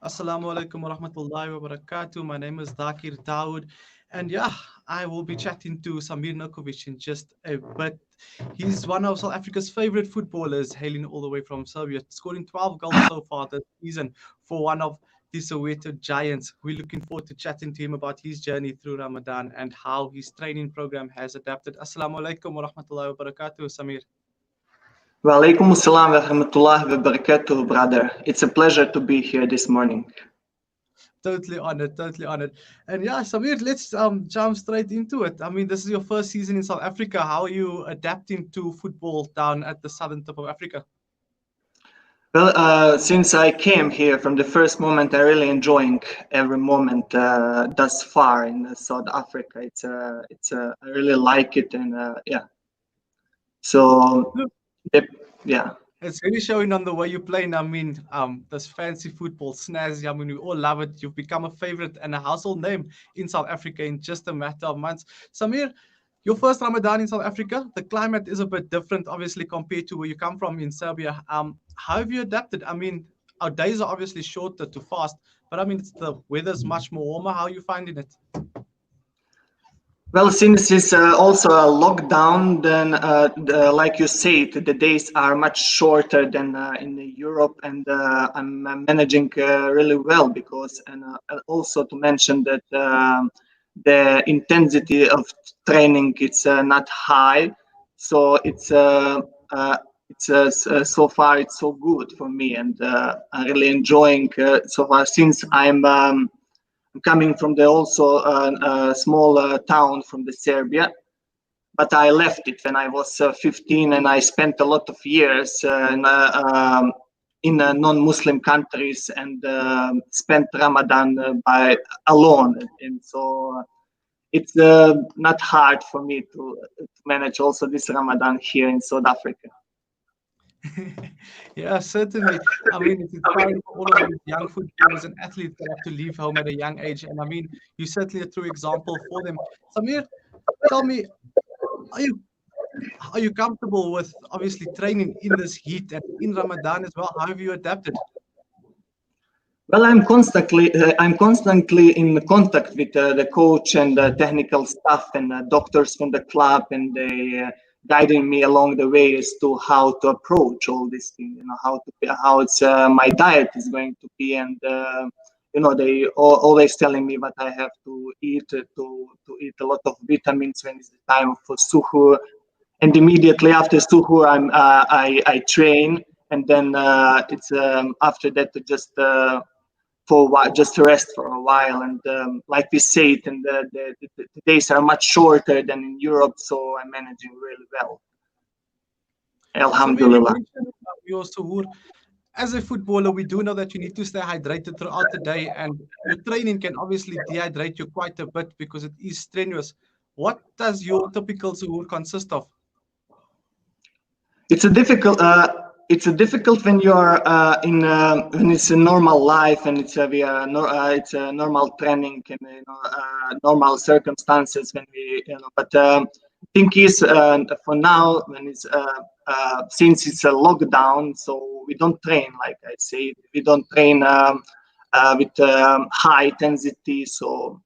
Assalamu alaikum wa rahmatullahi wa barakatuh. My name is Thaakir Dawood. And yeah, I will be chatting to Samir Nurković in just a bit. He's one of South Africa's favorite footballers, hailing all the way from Serbia, scoring 12 goals so far this season for one of the Soweto Giants. We're looking forward to chatting to him about his journey through Ramadan and how his training program has adapted. Assalamu alaikum wa rahmatullahi wa barakatuh, Samir. Walaikum assalam wa rahmatullahi wa barakatuh, brother. It's a pleasure to be here this morning. Totally honored, totally honored. And yeah, Samir, let's jump straight into it. I mean, this is your first season in South Africa. How are you adapting to football down at the southern tip of Africa? Well, since I came here from the first moment, I really enjoying every moment thus far in South Africa. I really like it, and yeah. So, yeah. It's really showing on the way you play. And I mean, this fancy football, snazzy. I mean, we all love it. You've become a favorite and a household name in South Africa in just a matter of months. Samir, your first Ramadan in South Africa, the climate is a bit different, obviously, compared to where you come from in Serbia. How have you adapted? I mean, our days are obviously shorter to fast, but I mean, the weather's much more warmer. How are you finding it? Well, since it's also a lockdown, then like you said, the days are much shorter than in Europe, and I'm managing really well because, and also to mention that the intensity of training it's not high, so so far it's so good for me, and I'm really enjoying so far since I'm coming from the also small town from the Serbia, but I left it when I was 15, and I spent a lot of years in non-Muslim countries and spent Ramadan by alone, and so it's not hard for me to manage also this Ramadan here in South Africa. Yeah, certainly. I mean, it's inspiring for all of these young footballers and athletes that have to leave home at a young age. And I mean, you're certainly a true example for them. Samir, tell me, are you are you comfortable with obviously training in this heat and in Ramadan as well? How have you adapted? Well, I'm constantly in contact with the coach and the technical staff and doctors from the club, and they guiding me along the way as to how to approach all these things. You know, how it's my diet is going to be, and you know, they always telling me what I have to eat to eat a lot of vitamins when it's the time for suhoor, and immediately after suhoor I train, and then it's after that to just for a while, just to rest for a while. And like we said, and the days are much shorter than in Europe, so I'm managing really well. Samir, you Alhamdulillah. mentioned your suhoor. As a footballer, we do know that you need to stay hydrated throughout the day, and your training can obviously dehydrate you quite a bit because it is strenuous. What does your typical suhoor consist of? It's a difficult. It's a difficult when you're in when it's a normal life and it's it's a normal training and normal circumstances when we But thing is for now when it's since it's a lockdown, so we don't train like I say. We don't train with high intensity. So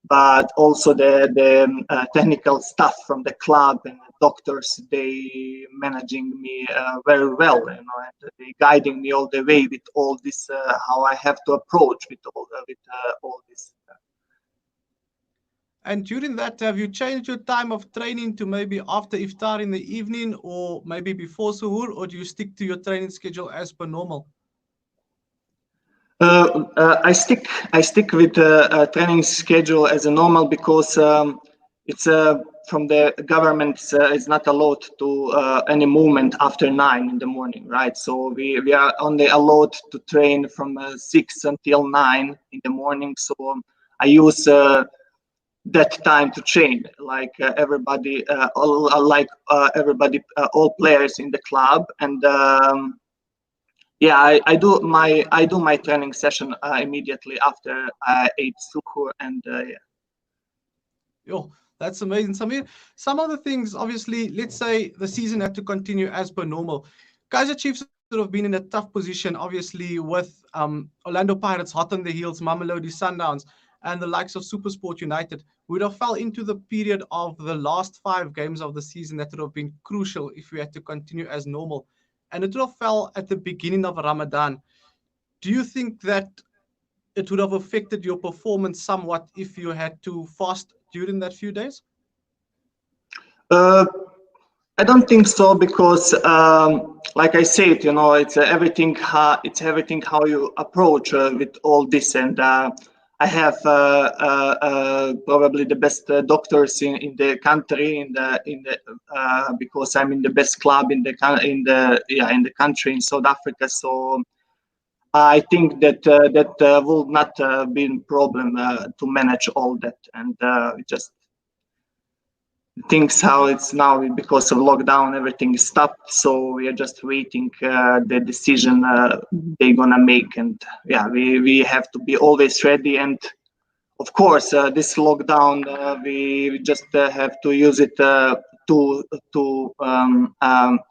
but also the technical staff from the club and the doctors, they managing me very well, you know, and they guiding me all the way with all this how I have to approach with all this. And during that, have you changed your time of training to maybe after iftar in the evening or maybe before suhoor, or do you stick to your training schedule as per normal? I stick with the training schedule as a normal because it's from the government it's not allowed to any movement after 9 in the morning, right? So we are only allowed to train from 6 until 9 in the morning. So I use that time to train like everybody, all players in the club, and yeah, I do my training session immediately after I ate suhoor, and yeah. Yo, that's amazing. Samir, some of the things, obviously, let's say the season had to continue as per normal. Kaizer Chiefs sort of been in a tough position, obviously, with Orlando Pirates hot on the heels, Mamelodi Sundowns, and the likes of SuperSport United. We'd have fell into the period of the last 5 games of the season that would have been crucial if we had to continue as normal. And it would have fell at the beginning of Ramadan. Do you think that it would have affected your performance somewhat if you had to fast during that few days? I don't think so because, like I said, it's everything. It's everything how you approach with all this, and I have probably the best doctors in the country, because I'm in the best club in the country in South Africa. So I think that will not be a problem to manage all that, and just things how it's now because of lockdown, everything is stopped. So we are just waiting the decision they're gonna make, and yeah, we have to be always ready. And of course, this lockdown, we just have to use it to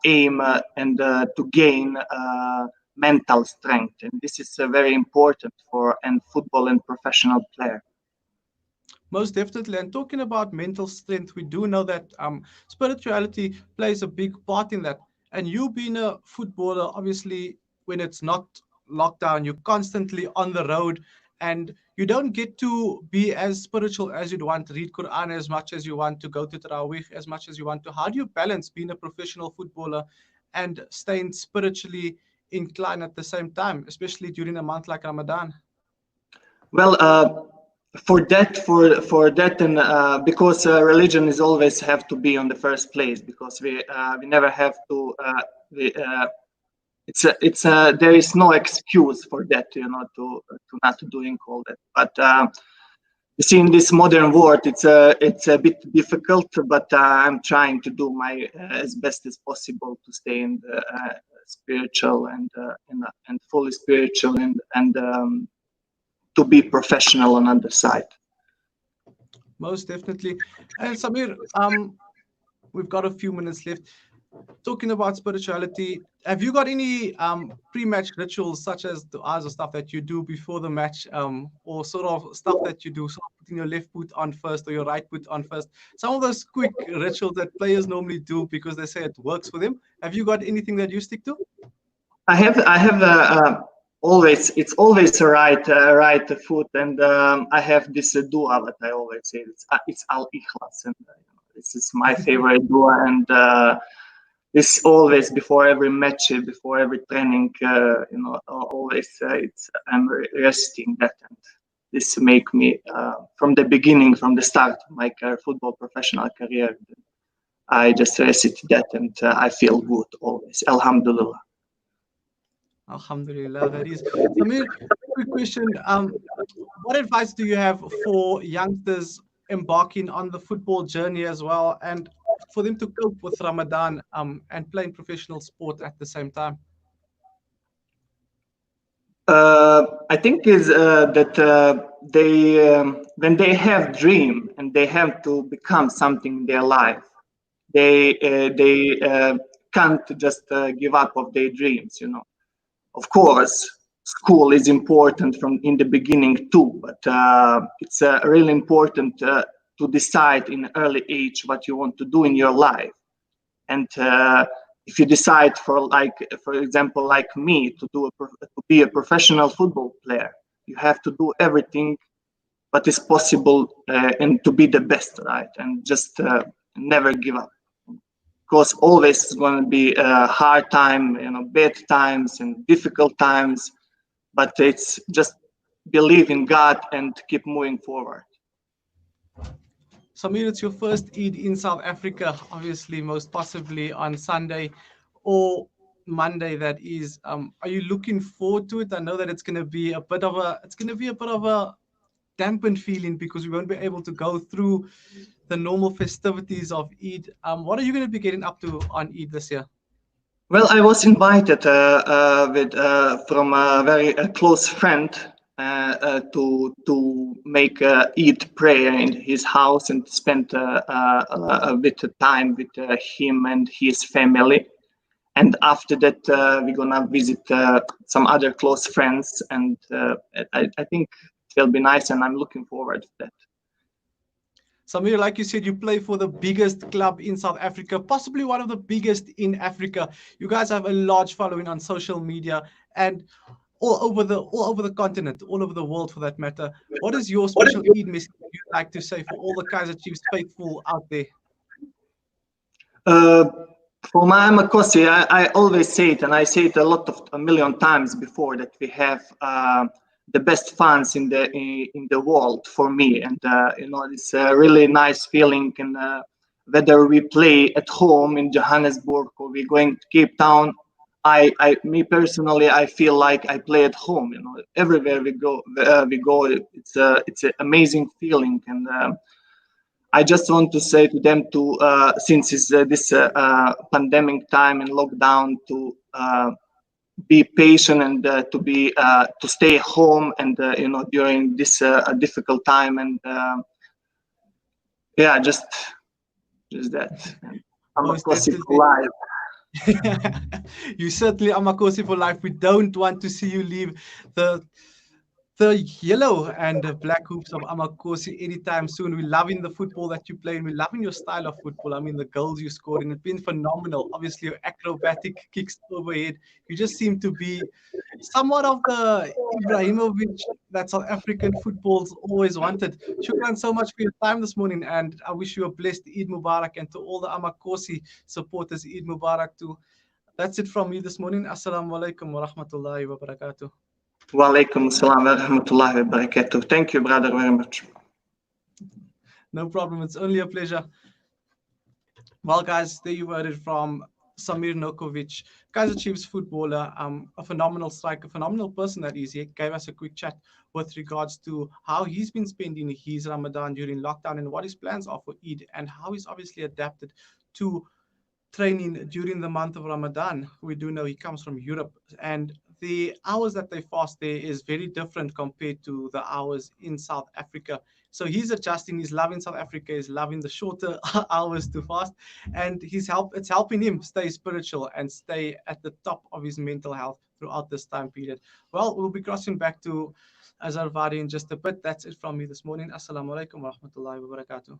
aim and to gain mental strength, and this is very important for and football and professional player. Most definitely. And talking about mental strength, we do know that spirituality plays a big part in that. And you being a footballer, obviously, when it's not lockdown, you're constantly on the road and you don't get to be as spiritual as you'd want, read Quran as much as you want, to go to Taraweeh as much as you want to. How do you balance being a professional footballer and staying spiritually inclined at the same time, especially during a month like Ramadan? Well, for that, and because religion is always have to be on the first place, because we never have to there is no excuse for that, to not doing all that. But you see, in this modern world, it's a bit difficult, but I'm trying to do my as best as possible to stay in the spiritual and fully spiritual, and to be professional on other side. Most definitely. And Samir, we've got a few minutes left. Talking about spirituality, have you got any pre-match rituals, such as the hours of stuff that you do before the match, or sort of stuff that you do, sort of putting your left foot on first or your right foot on first? Some of those quick rituals that players normally do because they say it works for them. Have you got anything that you stick to? I have always, it's always a right foot, and I have this dua that I always say. It's Al Ikhlas, and this is my favorite dua, and it's always before every match, before every training. Always I'm resting that, and this make me from the beginning, from the start of my football professional career. I just recite that, and I feel good always. Alhamdulillah. Alhamdulillah, that is. Samir, quick question. What advice do you have for youngsters embarking on the football journey as well, and for them to cope with Ramadan and playing professional sport at the same time? I think is that they when they have dream and they have to become something in their life, they can't just give up of their dreams. Of course, school is important from in the beginning too, but it's really important to decide in early age what you want to do in your life. And if you decide for example, like me, to be a professional football player, you have to do everything what is possible and to be the best, right? And just never give up. Because always it's going to be a hard time, bad times and difficult times, but it's just believe in God and keep moving forward. Samir, it's your first Eid in South Africa, obviously, most possibly on Sunday or Monday. That is. Are you looking forward to it? I know that it's going to be a bit of a dampened feeling because we won't be able to go through the normal festivities of Eid. What are you going to be getting up to on Eid this year? Well, I was invited from a very close friend to make Eid prayer in his house and spend a bit of time with him and his family. and after that we're gonna visit some other close friends, and I think it will be nice, and I'm looking forward to that. Samir, like you said, you play for the biggest club in South Africa, possibly one of the biggest in Africa. You guys have a large following on social media and all over the continent, all over the world for that matter. What is your special Eid message that you'd like to say for all the Kaizer Chiefs faithful out there? For my Amakosi, I always say it, and I say it a million times before, that we have the best fans in the world for me, and it's a really nice feeling. And whether we play at home in Johannesburg or we're going to Cape Town, me personally, I feel like I play at home. Everywhere we go, it's an amazing feeling, and I just want to say to them since it's this pandemic time and lockdown, to be patient and to stay home, and during this difficult time, and yeah, just that. Amakosi for life. You certainly Amakosi for life. We don't want to see you leave the yellow and the black hoops of Amakosi anytime soon. We're loving the football that you play, and we're loving your style of football. I mean, the goals you scored, and it's been phenomenal. Obviously, your acrobatic kicks overhead. You just seem to be somewhat of the Ibrahimovic that South African football's always wanted. Shukran so much for your time this morning, and I wish you a blessed Eid Mubarak, and to all the Amakosi supporters, Eid Mubarak too. That's it from me this morning. Assalamu alaikum wa rahmatullahi wa barakatuh. Wa alaikum assalam wa rahmatullahi wa barakatuh. Thank you, brother, very much. No problem. It's only a pleasure. Well, guys, there you heard it from Samir Nurković, Kaizer Chiefs footballer, a phenomenal striker, phenomenal person that is. He gave us a quick chat with regards to how he's been spending his Ramadan during lockdown and what his plans are for Eid, and how he's obviously adapted to training during the month of Ramadan. We do know he comes from Europe, and the hours that they fast there is very different compared to the hours in South Africa. So he's adjusting. He's loving South Africa. He's loving the shorter hours to fast, and it's helping him stay spiritual and stay at the top of his mental health throughout this time period. Well, we'll be crossing back to Azhar Vadi in just a bit. That's it from me this morning. Assalamu alaikum wa rahmatullahi wa barakatuh.